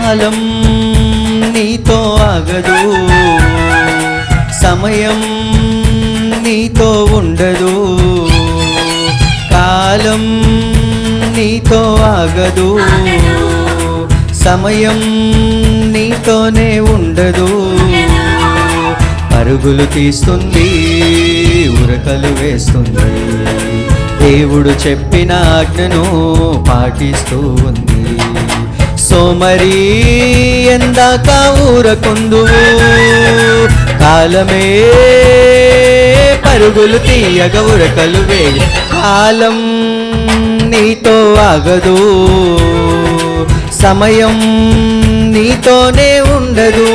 కాలం నీతో ఆగదు, సమయం నీతో ఉండదు. కాలం నీతో ఆగదు, సమయం నీతోనే ఉండదు. పరుగులు తీస్తుంది, ఉరకలు వేస్తుంది, దేవుడు చెప్పిన ఆజ్ఞను పాటిస్తూ ఉంది. సోమరి ఎందాక ఊరకుందువు, కాలమే పరుగులు తీయగ ఉరకలు వేయ. కాలం నీతో ఆగదు, సమయం నీతోనే ఉండదు.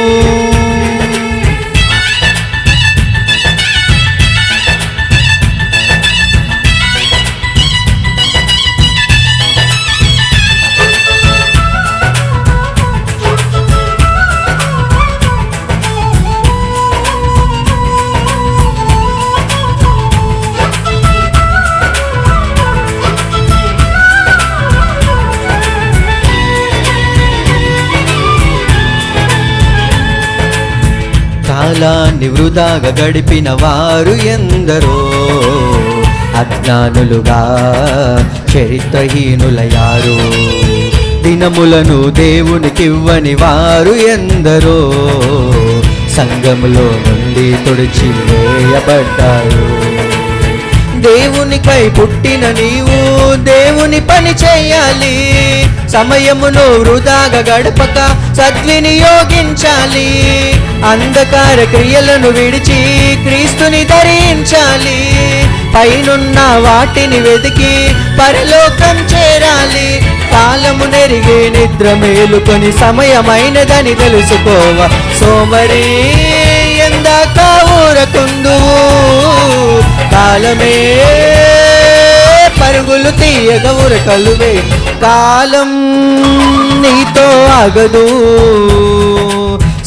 కాలాన్ని వృధాగా గడిపిన వారు ఎందరో, అజ్ఞానులుగా చరిత్రహీనులయ్యారు. దినములను దేవునికివ్వని వారు ఎందరో, సంఘములో నుండి తుడిచి వేయబడ్డారు. దేవునికై పుట్టిన నీవు దేవుని పని చేయాలి, సమయమును వృధాగా గడపక సద్వినియోగించాలి. అంధకార క్రియలను విడిచి క్రీస్తుని ధరించాలి, పైనున్న వాటిని వెతికి పరలోకం చేరాలి. కాలము నెరిగి నిద్ర మేలుకొని సమయమైనదని తెలుసుకోవ. సోమరి ఎందాక ఊరకుందువు, కాలమే పరుగులు తీయగ ఉరకలు వే. కాలం నీతో ఆగదు,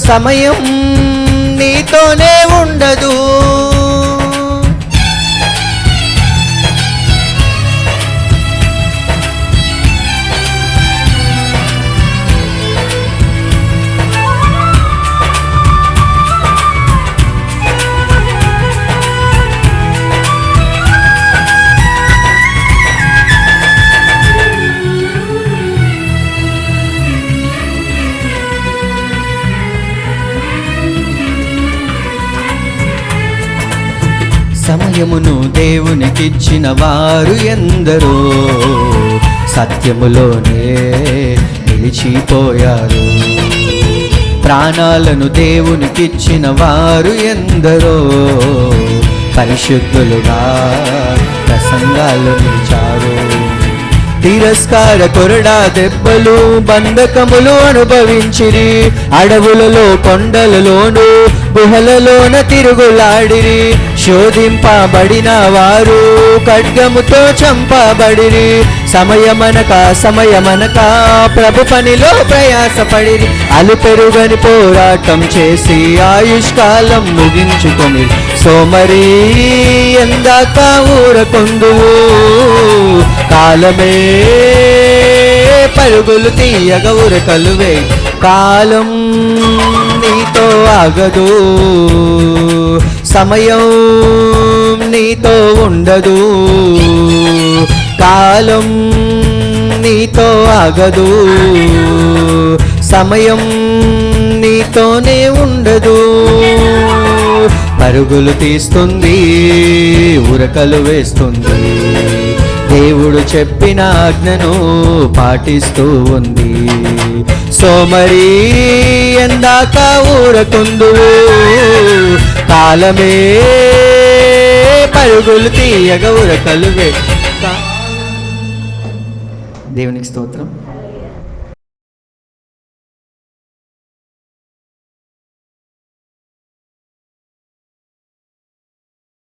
సమయం నీతోనే ఉండదు. సమయమును దేవునికిచ్చిన వారు ఎందరో, సత్యములోనే నిలిచిపోయారు. ప్రాణాలను దేవునికిచ్చిన వారు ఎందరో, పరిశుద్ధులుగా ప్రసంగాలు నిలిచారు. తిరస్కార కొరడా దెబ్బలు బంధకములు అనుభవించిరి, అడవులలో కొండలలోను గుహలలోన తిరుగులాడిరి. శోధింపబడిన వారు ఖడ్గముతో చంపబడిరి. సమయమనక ప్రభు పనిలో ప్రయాసపడిరి. అలుపెరుగని పోరాటం చేసి ఆయుష్కాలం ముగించుకొని. సోమరి ఎందాక ఊరకుందువు, కాలమే పరుగులు తీయగ ఉరకలు వే. కాలం నీతో ఆగదు, సమయం నీతో ఉండదు. కాలం నీతో ఆగదు, సమయం నీతోనే ఉండదు. పరుగులు తీస్తుంది, ఉరకలు వేస్తుంది, దేవుడు చెప్పిన ఆజ్ఞను పాటిస్తూ ఉంది. సోమరి ఎందాక ఊరకుందువు, కాలమే పరుగులు తీయగ ఉరకలు వే. దేవునికి స్తోత్రం.